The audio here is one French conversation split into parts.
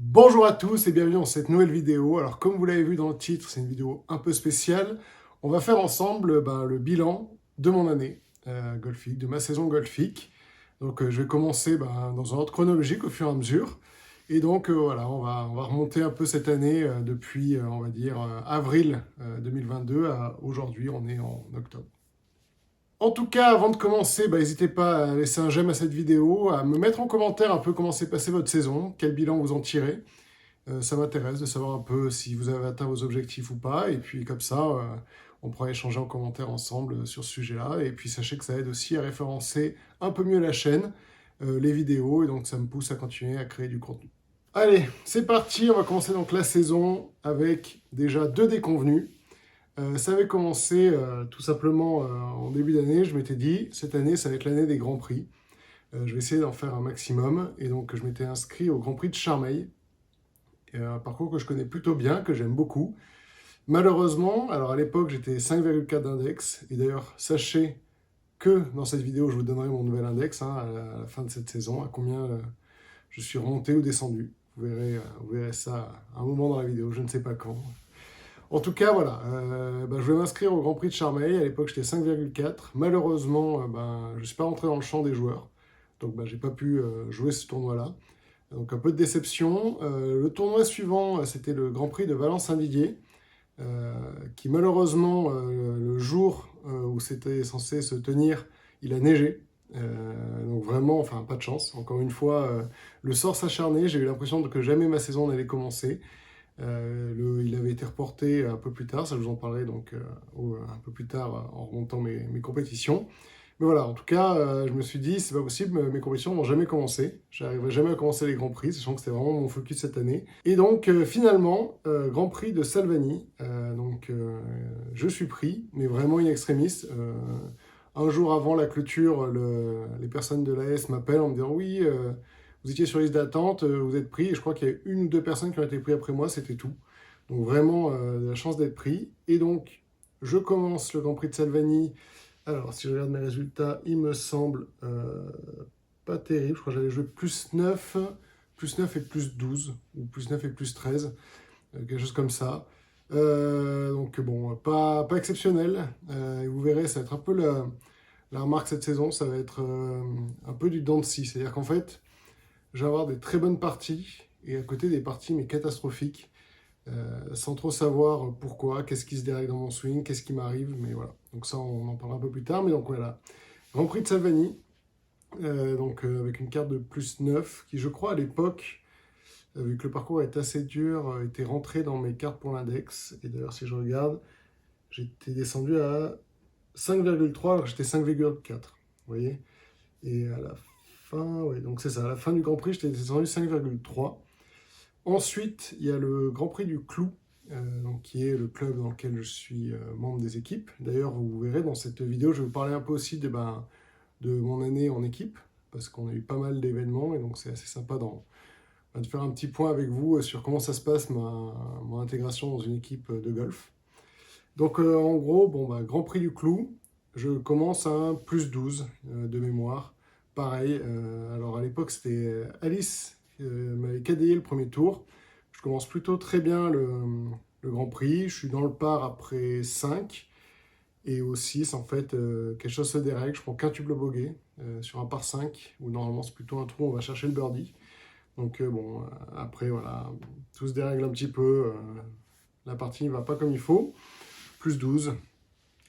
Bonjour à tous et bienvenue dans cette nouvelle vidéo. Alors comme vous l'avez vu dans le titre, c'est une vidéo un peu spéciale. On va faire ensemble le bilan de mon année golfique, de ma saison golfique. Donc je vais commencer dans un ordre chronologique au fur et à mesure. Et donc voilà, on va remonter un peu cette année depuis, on va dire, avril 2022 à aujourd'hui, on est en octobre. En tout cas, avant de commencer, n'hésitez pas à laisser un j'aime à cette vidéo, à me mettre en commentaire un peu comment s'est passée votre saison, quel bilan vous en tirez. Ça m'intéresse de savoir un peu si vous avez atteint vos objectifs ou pas. Et puis comme ça, on pourra échanger en commentaire ensemble sur ce sujet-là. Et puis sachez que ça aide aussi à référencer un peu mieux la chaîne, les vidéos. Et donc ça me pousse à continuer à créer du contenu. Allez, c'est parti. On va commencer donc la saison avec déjà 2 déconvenus. Ça avait commencé tout simplement en début d'année. Je m'étais dit, cette année, ça va être l'année des Grands Prix. Je vais essayer d'en faire un maximum. Et donc je m'étais inscrit au Grand Prix de Charmeil. Un parcours que je connais plutôt bien, que j'aime beaucoup. Malheureusement, alors à l'époque j'étais 5,4 d'index, et d'ailleurs sachez que dans cette vidéo je vous donnerai mon nouvel index à la fin de cette saison, à combien je suis remonté ou descendu. Vous verrez ça à un moment dans la vidéo, je ne sais pas quand. En tout cas, voilà, je vais m'inscrire au Grand Prix de Charmeil, à l'époque j'étais 5,4. Malheureusement, je ne suis pas rentré dans le champ des joueurs, donc j'ai pas pu jouer ce tournoi-là. Donc un peu de déception. Le tournoi suivant, c'était le Grand Prix de Valence-Saint-Didier, qui malheureusement, le jour où c'était censé se tenir, il a neigé. Donc vraiment, enfin pas de chance. Encore une fois, le sort s'acharnait. J'ai eu l'impression que jamais ma saison n'allait commencer. Il avait été reporté un peu plus tard, ça je vous en parlerai donc un peu plus tard en remontant mes compétitions. Mais voilà, en tout cas, je me suis dit, c'est pas possible, mes compétitions vont jamais commencer. J'arriverai jamais à commencer les Grands Prix, sachant que c'était vraiment mon focus cette année. Et donc, finalement, Grand Prix de Salvani. Je suis pris, mais vraiment in extremis. Un jour avant la clôture, les personnes de l'AS m'appellent en me disant, oui, vous étiez sur liste d'attente, vous êtes pris. Et je crois qu'il y a une ou deux personnes qui ont été pris après moi, c'était tout. Donc vraiment, la chance d'être pris. Et donc, je commence le Grand Prix de Salvani. Alors, si je regarde mes résultats, il me semble pas terrible. Je crois que j'avais joué plus 9 et plus 12, ou plus 9 et plus 13, quelque chose comme ça. Donc bon, pas exceptionnel. Et vous verrez, ça va être un peu la remarque cette saison, ça va être un peu du dents de scie. C'est-à-dire qu'en fait, je vais avoir des très bonnes parties, et à côté des parties mais catastrophiques. Sans trop savoir pourquoi, qu'est-ce qui se dérègle dans mon swing, qu'est-ce qui m'arrive, mais voilà. Donc ça, on en parlera un peu plus tard, mais donc voilà. Grand Prix de Salvani, avec une carte de plus 9, qui je crois à l'époque, vu que le parcours est assez dur, était rentré dans mes cartes pour l'index. Et d'ailleurs, si je regarde, j'étais descendu à 5,3 alors que j'étais 5,4. Vous voyez. Et à la fin, ouais, donc c'est ça, à la fin du Grand Prix, j'étais descendu 5,3. Ensuite, il y a le Grand Prix du Clou, qui est le club dans lequel je suis membre des équipes. D'ailleurs, vous verrez dans cette vidéo, je vais vous parler un peu aussi de mon année en équipe, parce qu'on a eu pas mal d'événements, et donc c'est assez sympa de faire un petit point avec vous sur comment ça se passe, mon intégration dans une équipe de golf. Donc en gros, Grand Prix du Clou, je commence à un plus 12 de mémoire. Pareil, alors à l'époque c'était Alice qui m'avait quadrillé le premier tour. Je commence plutôt très bien le Grand Prix, je suis dans le par après 5. Et au 6, en fait, quelque chose se dérègle, je prends qu'un tube bogey sur un par 5, où normalement c'est plutôt un trou, on va chercher le birdie. Donc après voilà, tout se dérègle un petit peu, la partie ne va pas comme il faut. Plus 12.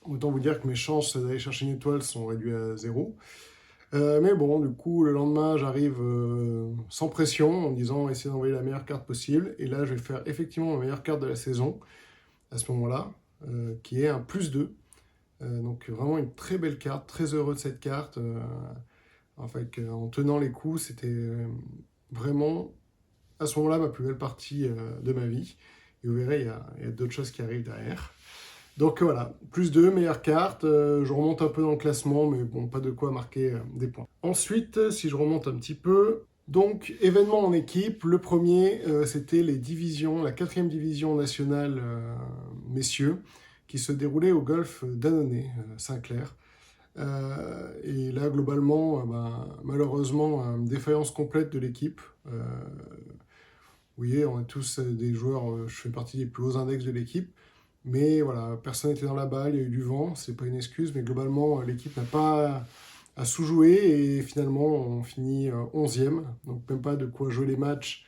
Autant vous dire que mes chances d'aller chercher une étoile sont réduites à 0. Mais bon, du coup, le lendemain, j'arrive sans pression, en me disant essayer d'envoyer la meilleure carte possible. Et là, je vais faire effectivement ma meilleure carte de la saison, à ce moment-là, qui est un plus 2. Donc vraiment une très belle carte, très heureux de cette carte. En tenant les coups, c'était vraiment, à ce moment-là, ma plus belle partie de ma vie. Et vous verrez, il y a d'autres choses qui arrivent derrière. Donc voilà, plus 2, meilleure carte. Je remonte un peu dans le classement, mais bon, pas de quoi marquer des points. Ensuite, si je remonte un petit peu, donc événement en équipe. Le premier, c'était les divisions, la 4e division nationale messieurs, qui se déroulait au golf d'Annonay, Saint-Clair. Et là, globalement, malheureusement, défaillance complète de l'équipe. Vous voyez, on est tous des joueurs, je fais partie des plus hauts index de l'équipe, mais voilà, personne n'était dans la balle, il y a eu du vent, c'est pas une excuse, mais globalement, l'équipe n'a pas à sous-jouer, et finalement, on finit 11e, donc même pas de quoi jouer les matchs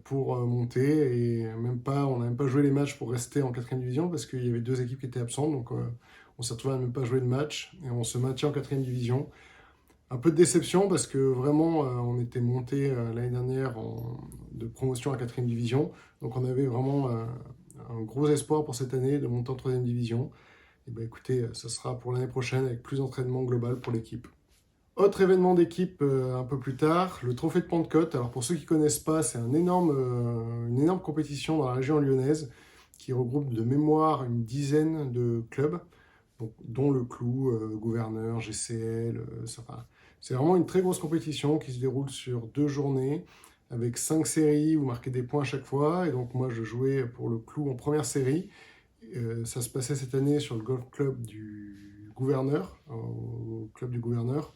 pour monter, et même pas, on n'a même pas joué les matchs pour rester en quatrième division, parce qu'il y avait deux équipes qui étaient absentes, donc on s'est retrouvé à ne même pas jouer de match, et on se maintient en quatrième division. Un peu de déception parce que vraiment, on était monté l'année dernière de promotion à quatrième division. Donc on avait vraiment un gros espoir pour cette année de monter en troisième division. Et ben écoutez, ça sera pour l'année prochaine avec plus d'entraînement global pour l'équipe. Autre événement d'équipe un peu plus tard, le Trophée de Pentecôte. Alors pour ceux qui ne connaissent pas, c'est une énorme compétition dans la région lyonnaise qui regroupe de mémoire une dizaine de clubs, donc, dont le Clou, Gouverneur, GCL, enfin, c'est vraiment une très grosse compétition qui se déroule sur 2 journées avec 5 séries, vous marquez des points à chaque fois. Et donc moi je jouais pour le Clou en première série. Ça se passait cette année sur le golf club du Gouverneur, au club du Gouverneur,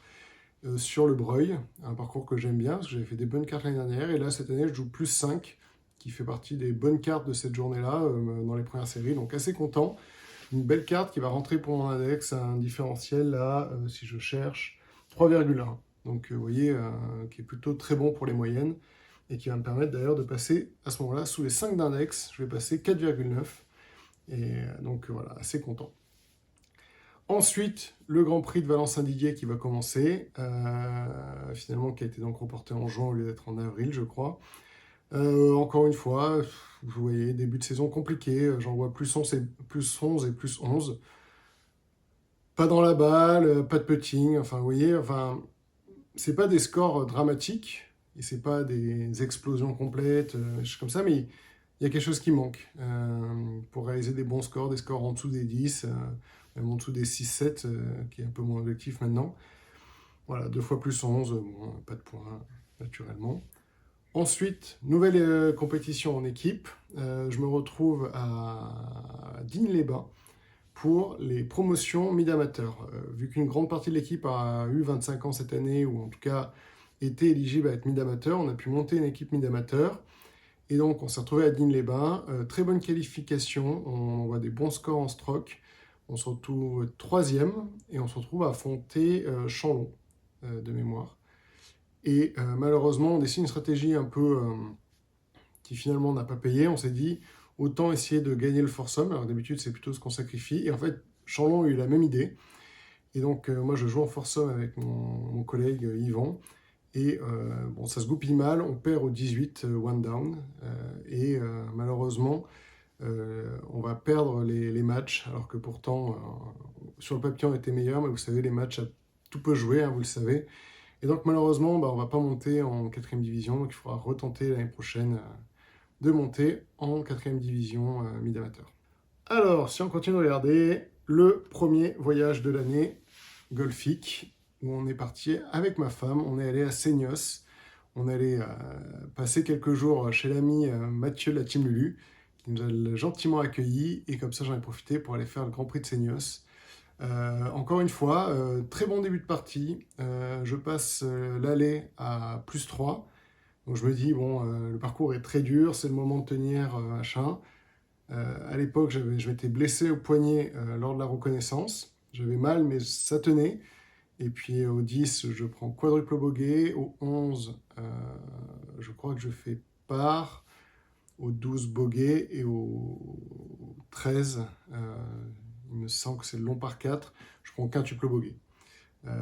sur le Breuil, un parcours que j'aime bien parce que j'avais fait des bonnes cartes l'année dernière. Et là cette année je joue plus 5, qui fait partie des bonnes cartes de cette journée-là dans les premières séries. Donc assez content. Une belle carte qui va rentrer pour mon index à un différentiel là, si je cherche, 3,1. Donc vous voyez, qui est plutôt très bon pour les moyennes et qui va me permettre d'ailleurs de passer à ce moment-là sous les 5 d'index. Je vais passer 4,9 et donc voilà, assez content. Ensuite, le Grand Prix de Valence-Saint-Didier qui va commencer, finalement qui a été donc reporté en juin au lieu d'être en avril, je crois. Encore une fois, vous voyez, début de saison compliqué, j'en vois plus 11 et plus 11. Pas dans la balle, pas de putting, enfin vous voyez, enfin, c'est pas des scores dramatiques, et c'est pas des explosions complètes, des choses comme ça, mais il y a quelque chose qui manque pour réaliser des bons scores, des scores en dessous des 10, même en dessous des 6-7, qui est un peu mon objectif maintenant. Voilà, 2 fois plus 11, bon, pas de points, naturellement. Ensuite, nouvelle compétition en équipe. Je me retrouve à Digne-les-Bains pour les promotions mid-amateur. Vu qu'une grande partie de l'équipe a eu 25 ans cette année, ou en tout cas était éligible à être mid-amateur, on a pu monter une équipe mid-amateur. Et donc, on s'est retrouvé à Digne-les-Bains. Très bonne qualification, on voit des bons scores en stroke. On se retrouve troisième et on se retrouve à affronter Chanlon, de mémoire. Et malheureusement, on décide une stratégie un peu qui finalement n'a pas payé. On s'est dit, autant essayer de gagner le foursome. Alors d'habitude, c'est plutôt ce qu'on sacrifie. Et en fait, Chanlon a eu la même idée. Et donc, moi, je joue en foursome avec mon collègue Yvan. Et bon, ça se goupille mal. On perd au 18, one down. Et malheureusement, on va perdre les matchs. Alors que pourtant, sur le papier, on était meilleur. Mais vous savez, les matchs, tout peut jouer, hein, vous le savez. Et donc malheureusement, on ne va pas monter en quatrième division, donc il faudra retenter l'année prochaine de monter en quatrième division mid-amateur. Alors, si on continue de regarder, le premier voyage de l'année, Golfic, où on est parti avec ma femme, on est allé à Seignos, on est allé passer quelques jours chez l'ami Mathieu de la Team Lulu, qui nous a gentiment accueillis, et comme ça j'en ai profité pour aller faire le Grand Prix de Seignos. Encore une fois, très bon début de partie. Je passe l'aller à plus 3. Donc je me dis, bon, le parcours est très dur, c'est le moment de tenir, machin. À l'époque, je m'étais blessé au poignet lors de la reconnaissance. J'avais mal, mais ça tenait. Et puis au 10, je prends quadruple bogey. Au 11, je crois que je fais par. Au 12, bogey. Et au 13, il me semble que c'est le long par 4, je prends quintuple bogey.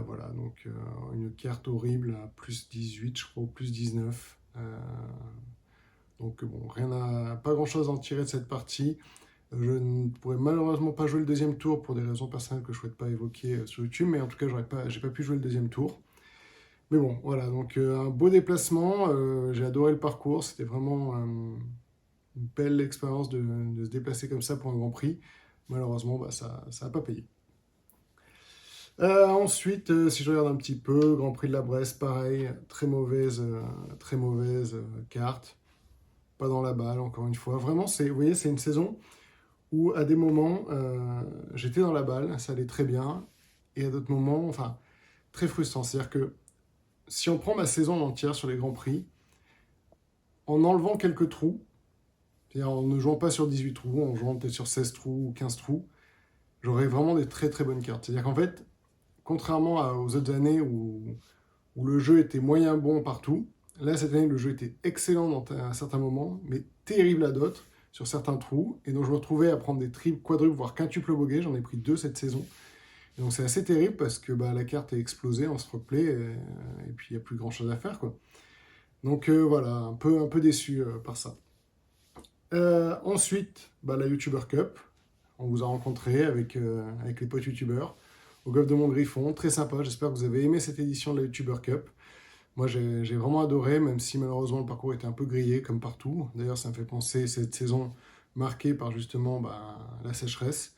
Voilà, donc une carte horrible à plus 18, je crois, ou plus 19. Donc bon, pas grand chose à en tirer de cette partie. Je ne pourrais malheureusement pas jouer le deuxième tour pour des raisons personnelles que je ne souhaite pas évoquer sur YouTube, mais en tout cas, j'ai pas pu jouer le deuxième tour. Mais bon, voilà, donc un beau déplacement, j'ai adoré le parcours, c'était vraiment une belle expérience de se déplacer comme ça pour un Grand Prix. Malheureusement, bah, ça n'a pas payé. Ensuite, si je regarde un petit peu, Grand Prix de la Bresse, pareil, très mauvaise carte. Pas dans la balle, encore une fois. Vraiment, vous voyez, c'est une saison où à des moments, j'étais dans la balle, ça allait très bien, et à d'autres moments, enfin, très frustrant. C'est-à-dire que si on prend ma saison entière sur les Grands Prix, en enlevant quelques trous, c'est-à-dire en ne jouant pas sur 18 trous, en jouant peut-être sur 16 trous ou 15 trous, j'aurais vraiment des très très bonnes cartes. C'est-à-dire qu'en fait, contrairement aux autres années où le jeu était moyen bon partout, là cette année le jeu était excellent à certains moments, mais terrible à d'autres, sur certains trous, et donc je me retrouvais à prendre des triples, quadruples, voire quintuples bogey, j'en ai pris 2 cette saison. Et donc c'est assez terrible parce que la carte est explosée en stroke play, et puis il n'y a plus grand chose à faire, quoi. Donc voilà, un peu déçu par ça. Ensuite, la YouTuber Cup. On vous a rencontré avec les potes YouTubeurs au golf de Montgriffon. Très sympa, j'espère que vous avez aimé cette édition de la YouTuber Cup. Moi, j'ai vraiment adoré, même si malheureusement le parcours était un peu grillé, comme partout. D'ailleurs, ça me fait penser cette saison marquée par justement la sécheresse,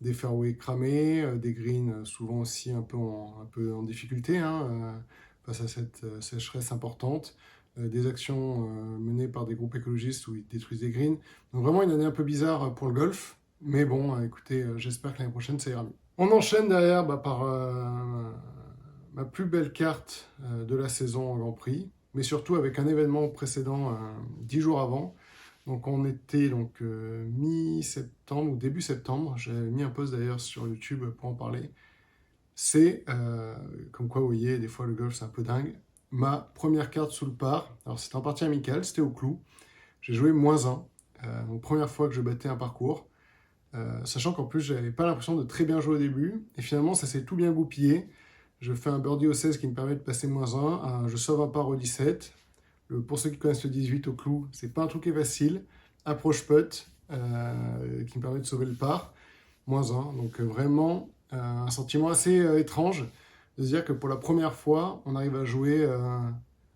des fairways cramés, des greens souvent aussi un peu en difficulté, hein, face à cette sécheresse importante, des actions menées par des groupes écologistes où ils détruisent des greens. Donc vraiment une année un peu bizarre pour le golf, mais bon, écoutez, j'espère que l'année prochaine ça ira mieux. On enchaîne derrière par ma plus belle carte de la saison en Grand Prix, mais surtout avec un événement précédent 10 jours avant. Donc on était mi-septembre ou début septembre, j'avais mis un post d'ailleurs sur YouTube pour en parler. C'est, comme quoi vous voyez, des fois le golf c'est un peu dingue, ma première carte sous le par. Alors c'était en partie amicale, c'était au clou. J'ai joué -1, donc première fois que je battais un parcours. Sachant qu'en plus, j'avais pas l'impression de très bien jouer au début, et finalement, ça s'est tout bien goupillé. Je fais un birdie au 16 qui me permet de passer -1, je sauve un par au 17. Pour ceux qui connaissent le 18 au clou, c'est pas un truc qui est facile. Approche putt, qui me permet de sauver le par, -1. Donc vraiment, un sentiment assez étrange de se dire que pour la première fois, on arrive à jouer...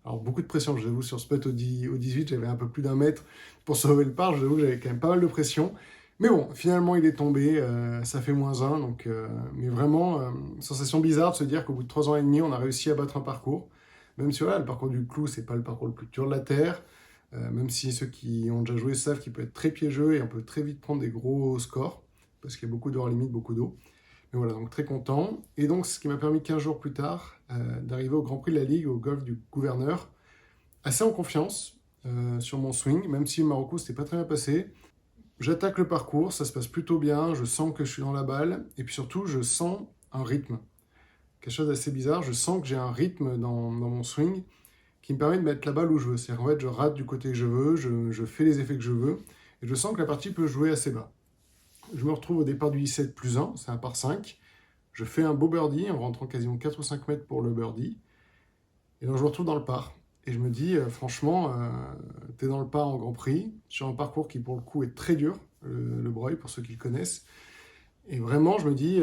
alors beaucoup de pression, je vous avoue, sur ce putt au 18, j'avais un peu plus d'1 mètre pour sauver le par, je vous avoue que j'avais quand même pas mal de pression. Mais bon, finalement, il est tombé, ça fait -1, donc, mais vraiment, sensation bizarre de se dire qu'au bout de 3 ans et demi, on a réussi à battre un parcours. Même si voilà, le parcours du clou, c'est pas le parcours le plus dur de la Terre, même si ceux qui ont déjà joué savent qu'il peut être très piégeux et on peut très vite prendre des gros scores, parce qu'il y a beaucoup de hors limite, beaucoup d'eau. Mais voilà, donc très content. Et donc, ce qui m'a permis 15 jours plus tard d'arriver au Grand Prix de la Ligue, au golf du Gouverneur, assez en confiance sur mon swing, même si le Marocco, c'était pas très bien passé. J'attaque le parcours, ça se passe plutôt bien, je sens que je suis dans la balle, et puis surtout, je sens un rythme. Quelque chose d'assez bizarre, je sens que j'ai un rythme dans mon swing qui me permet de mettre la balle où je veux. C'est-à-dire qu'en fait, je rate du côté que je veux, je fais les effets que je veux, et je sens que la partie peut jouer assez bas. Je me retrouve au départ du 17 +1, c'est un par 5. Je fais un beau birdie en rentrant quasiment 4 ou 5 mètres pour le birdie, et donc je me retrouve dans le par. Et je me dis, franchement, t'es dans le par en Grand Prix, sur un parcours qui pour le coup est très dur, le Breuil, pour ceux qui le connaissent. Et vraiment, je me dis,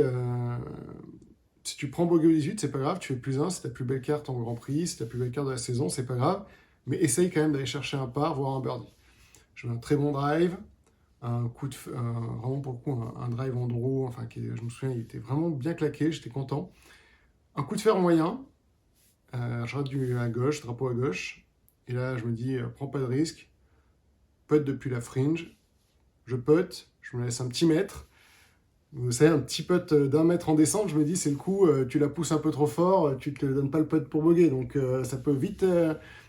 si tu prends bogey au 18, c'est pas grave, tu fais +1, c'est ta plus belle carte en Grand Prix, c'est ta plus belle carte de la saison, c'est pas grave, mais essaye quand même d'aller chercher un par, voire un birdie. Je mets un très bon drive, vraiment pour le coup, un drive en draw, enfin, je me souviens, il était vraiment bien claqué, j'étais content. Un coup de fer moyen, je rate à gauche, drapeau à gauche, et là, je me dis, prends pas de risque, putt depuis la fringe, je putt, je me laisse un petit mètre. Vous savez, un petit putt d'1 mètre en descente, je me dis, c'est le coup, tu la pousses un peu trop fort, tu te donnes pas le putt pour bogey. Donc ça peut vite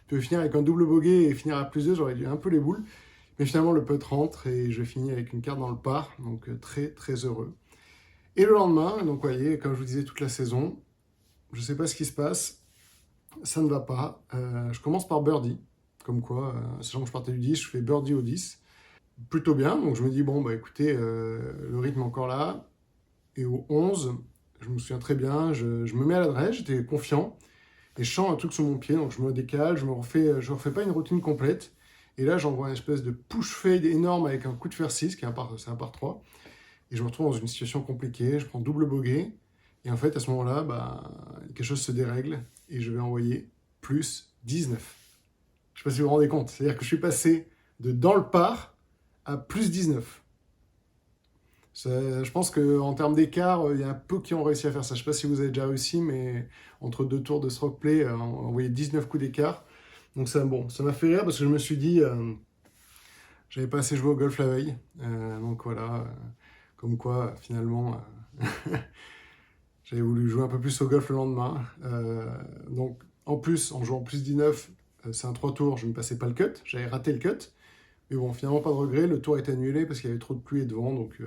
tu peux finir avec un double bogey et finir à +2, j'aurais dû un peu les boules. Mais finalement, le putt rentre et je finis avec une carte dans le par, donc très très heureux. Et le lendemain, donc vous voyez, comme je vous disais toute la saison, je sais pas ce qui se passe, ça ne va pas. Je commence par birdie, comme quoi, sachant que je partais du 10, je fais birdie au 10. Plutôt bien, donc je me dis, bon, écoutez, le rythme est encore là. Et au 11, je me souviens très bien, je me mets à l'adresse, j'étais confiant, et je sens un truc sur mon pied, donc je me décale, je refais pas une routine complète, et là j'envoie une espèce de push fade énorme avec un coup de fer 6, c'est un par 3, et je me retrouve dans une situation compliquée, je prends double bogey, et en fait à ce moment-là, quelque chose se dérègle, et je vais envoyer +19. Je sais pas si vous vous rendez compte, c'est-à-dire que je suis passé de dans le par à +19. Je pense qu'en termes d'écart, il y a un peu qui ont réussi à faire ça. Je ne sais pas si vous avez déjà réussi, mais entre 2 tours de stroke play, on envoyé 19 coups d'écart. Donc ça, bon, ça m'a fait rire parce que je me suis dit, j'avais pas assez joué au golf la veille. Donc voilà, comme quoi finalement, j'avais voulu jouer un peu plus au golf le lendemain. Donc en plus, en jouant +19, c'est un 3 tours, je ne passais pas le cut, j'avais raté le cut. Mais bon, finalement, pas de regret, le tour a été annulé parce qu'il y avait trop de pluie et de vent, donc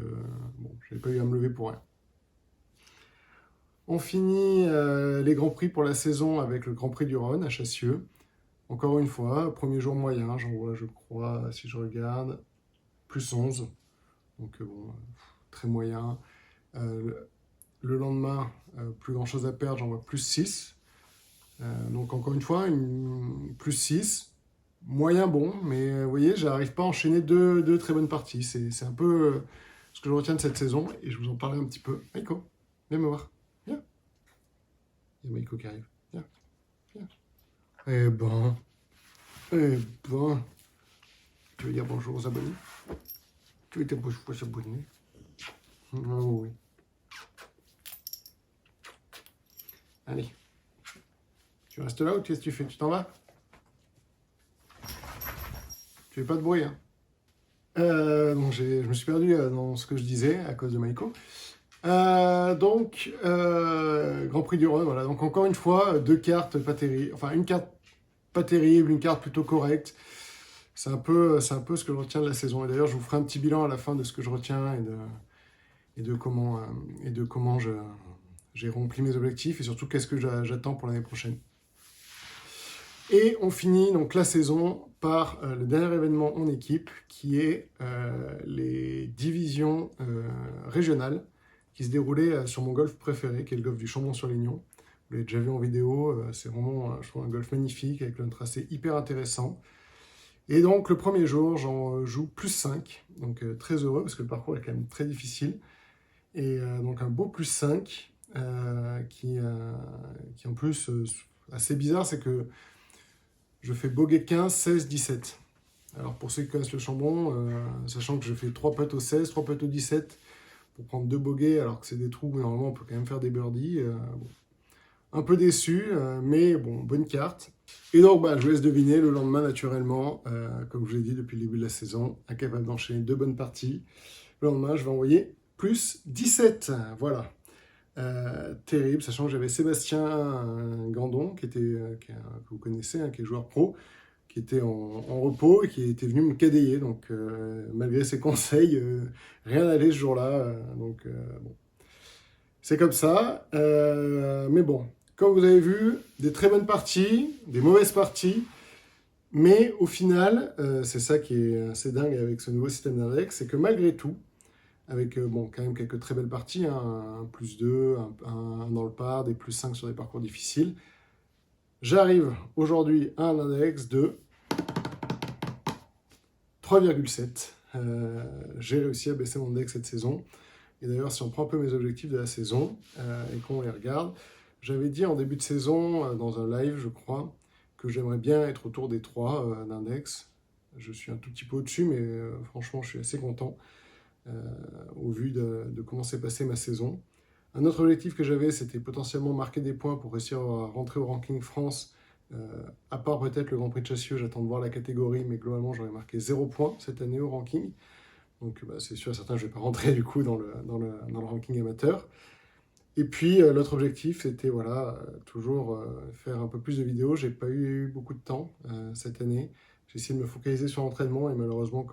bon, je n'avais pas eu à me lever pour rien. On finit les Grands Prix pour la saison avec le Grand Prix du Rhône à Chassieux. Encore une fois, premier jour moyen, j'en vois, je crois, si je regarde, plus 11. Donc bon, très moyen. Le lendemain, plus grand chose à perdre, j'en vois plus 6. Donc encore une fois, plus 6. Moyen bon, mais vous voyez, j'arrive pas à enchaîner deux très bonnes parties. C'est un peu ce que je retiens de cette saison, et je vous en parlerai un petit peu. Maïko, viens me voir. Viens. Il y a Maïko qui arrive. Viens. Viens. Eh ben. Tu veux dire bonjour aux abonnés? Tu veux dire bonjour aux abonnés? Oh oui. Allez. Tu restes là ou qu'est-ce que tu fais? Tu t'en vas? Tu fais pas de bruit, hein? Donc je me suis perdu dans ce que je disais à cause de Maïko. Grand Prix du Rhône, voilà. Donc encore une fois, deux cartes pas terribles. Enfin, une carte pas terrible, une carte plutôt correcte. C'est un peu ce que je retiens de la saison. Et d'ailleurs, je vous ferai un petit bilan à la fin de ce que je retiens et de comment j'ai rempli mes objectifs et surtout qu'est-ce que j'attends pour l'année prochaine. Et on finit donc la saison par le dernier événement en équipe qui est les divisions régionales qui se déroulaient sur mon golf préféré, qui est le golf du Chambon-sur-Lignon. Vous l'avez déjà vu en vidéo, c'est vraiment, je trouve, un golf magnifique avec un tracé hyper intéressant. Et donc le premier jour, j'en joue plus 5, donc très heureux parce que le parcours est quand même très difficile. Et donc un beau plus 5 qui en plus assez bizarre, c'est que je fais bogey 15, 16, 17. Alors pour ceux qui connaissent le Chambon, sachant que je fais 3 putts au 16, 3 putts au 17 pour prendre 2 bogeys alors que c'est des trous où normalement on peut quand même faire des birdies. Bon. Un peu déçu, mais bon, bonne carte. Et donc je vous laisse deviner le lendemain naturellement, comme je vous l'ai dit depuis le début de la saison, incapable d'enchaîner 2 bonnes parties. Le lendemain je vais envoyer plus 17. Voilà. Terrible, sachant que j'avais Sébastien Gandon, que vous connaissez, qui est joueur pro, qui était en repos et qui était venu me cadayer. Donc, malgré ses conseils, rien n'allait ce jour-là. Bon. C'est comme ça. Mais bon, comme vous avez vu, des très bonnes parties, des mauvaises parties. Mais au final, c'est ça qui est assez dingue avec ce nouveau système d'index, c'est que malgré tout, avec quand même quelques très belles parties, hein, un plus 2, un dans le par, des plus 5 sur des parcours difficiles. J'arrive aujourd'hui à un index de 3,7. J'ai réussi à baisser mon index cette saison. Et d'ailleurs, si on prend un peu mes objectifs de la saison et qu'on les regarde, j'avais dit en début de saison, dans un live, je crois, que j'aimerais bien être autour des 3 d'index. Je suis un tout petit peu au-dessus, mais franchement, je suis assez content. Au vu de comment s'est passée ma saison. Un autre objectif que j'avais, c'était potentiellement marquer des points pour réussir à rentrer au ranking France. À part peut-être le Grand Prix de Chassieux, j'attends de voir la catégorie, mais globalement, j'aurais marqué 0 points cette année au ranking. Donc c'est sûr et certain, je ne vais pas rentrer du coup dans le ranking amateur. Et puis l'autre objectif, c'était toujours faire un peu plus de vidéos. J'ai pas eu beaucoup de temps cette année. J'ai essayé de me focaliser sur l'entraînement et malheureusement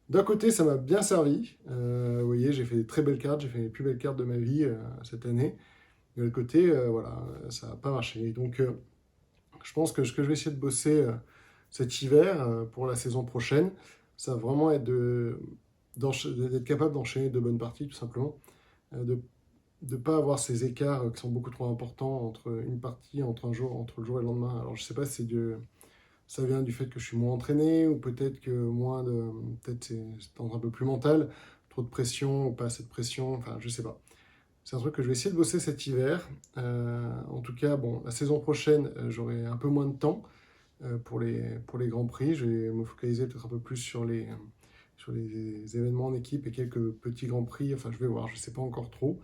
d'un côté, ça m'a bien servi. Vous voyez, j'ai fait des très belles cartes, j'ai fait les plus belles cartes de ma vie cette année. De l'autre côté, ça n'a pas marché. Donc, je pense que ce que je vais essayer de bosser cet hiver pour la saison prochaine, ça va vraiment être d'être capable d'enchaîner de bonnes parties, tout simplement. De ne pas avoir ces écarts qui sont beaucoup trop importants entre une partie, entre le jour et le lendemain. Alors, je ne sais pas si ça vient du fait que je suis moins entraîné, ou peut-être que peut-être c'est un peu plus mental, trop de pression ou pas assez de pression, enfin je sais pas. C'est un truc que je vais essayer de bosser cet hiver. En tout cas, bon, la saison prochaine, j'aurai un peu moins de temps pour les Grands Prix. Je vais me focaliser peut-être un peu plus sur les événements en équipe et quelques petits Grands Prix. Enfin, je vais voir, je sais pas encore trop.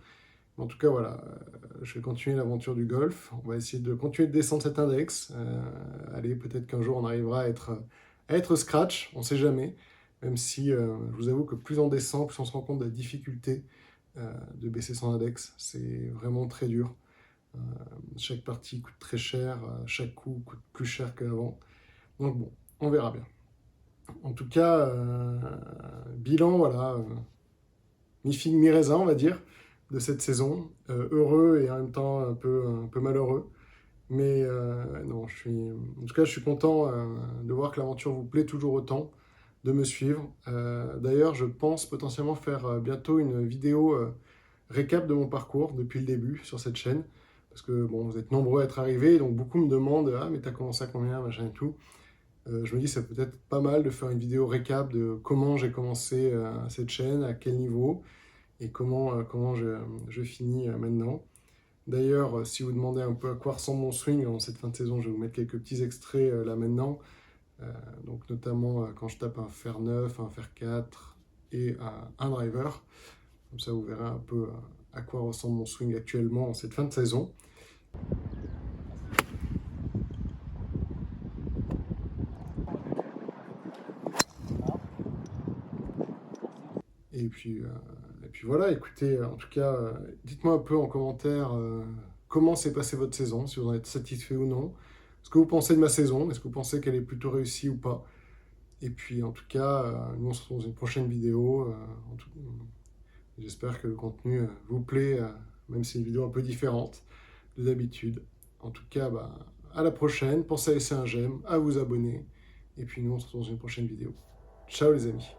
En tout cas, voilà, je vais continuer l'aventure du golf. On va essayer de continuer de descendre cet index. Allez, peut-être qu'un jour on arrivera à être scratch, on ne sait jamais. Même si je vous avoue que plus on descend, plus on se rend compte de la difficulté de baisser son index. C'est vraiment très dur. Chaque partie coûte très cher, chaque coup coûte plus cher qu'avant. Donc bon, on verra bien. En tout cas, bilan, voilà, mi-figue, mi-raisin, on va dire, de cette saison. Heureux et en même temps un peu malheureux. Mais non, en tout cas, je suis content de voir que l'aventure vous plaît toujours autant, de me suivre. D'ailleurs, je pense potentiellement faire bientôt une vidéo récap de mon parcours depuis le début sur cette chaîne. Parce que bon, vous êtes nombreux à être arrivés, donc beaucoup me demandent « Ah, mais t'as commencé à combien, machin et tout ». Je me dis, ça peut être pas mal de faire une vidéo récap de comment j'ai commencé cette chaîne, à quel niveau, et comment je finis maintenant. D'ailleurs, si vous demandez un peu à quoi ressemble mon swing en cette fin de saison, je vais vous mettre quelques petits extraits là maintenant. Donc notamment quand je tape un fer 9, un fer 4 et un driver. Comme ça, vous verrez un peu à quoi ressemble mon swing actuellement en cette fin de saison. Et puis voilà, écoutez, en tout cas, dites-moi un peu en commentaire comment s'est passée votre saison, si vous en êtes satisfait ou non. Ce que vous pensez de ma saison, est-ce que vous pensez qu'elle est plutôt réussie ou pas? Et puis en tout cas, nous on se retrouve dans une prochaine vidéo. J'espère que le contenu vous plaît, même si c'est une vidéo un peu différente de d'habitude. En tout cas, bah, à la prochaine. Pensez à laisser un j'aime, à vous abonner. Et puis nous on se retrouve dans une prochaine vidéo. Ciao les amis.